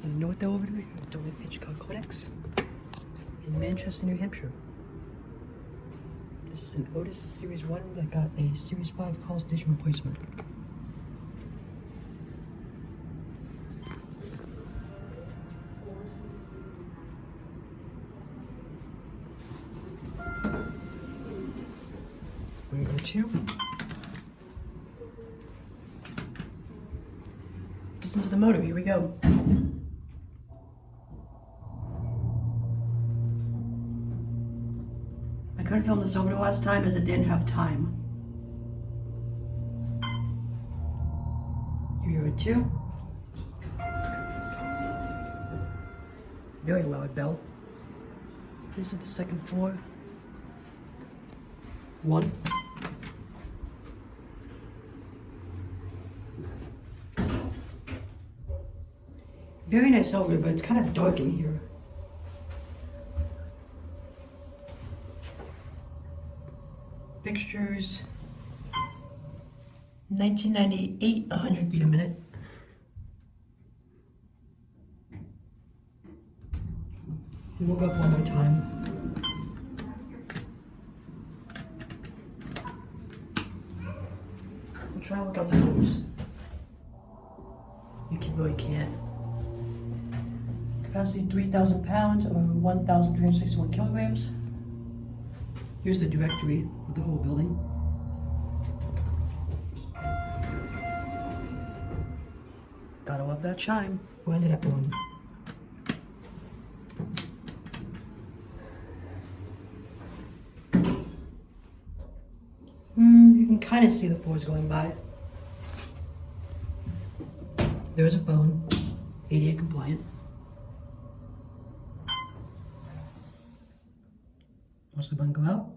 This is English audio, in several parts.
the North Elevator of Dartmouth Hitchcock Clinics in Manchester, New Hampshire. This is an OTIS Series 1 that got a Series 5 call station replacement. We're going to listen to the motor. Here we go. I couldn't film this over the last time as it didn't have time. Here we go, 2. Very loud bell. This is the second floor. 1. Very nice elevator, but it's kind of dark in here. Fixtures. 1998, 100 feet a minute. We'll go up one more time. We'll try and work out the hose. You really can't. Capacity 3,000 pounds or 1,361 kilograms. Here's the directory of the whole building. Gotta love that chime. Who ended up one? You can kind of see the floors going by. There's a phone, ADA compliant. Once the button go out.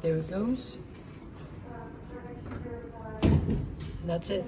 There it goes. And that's it.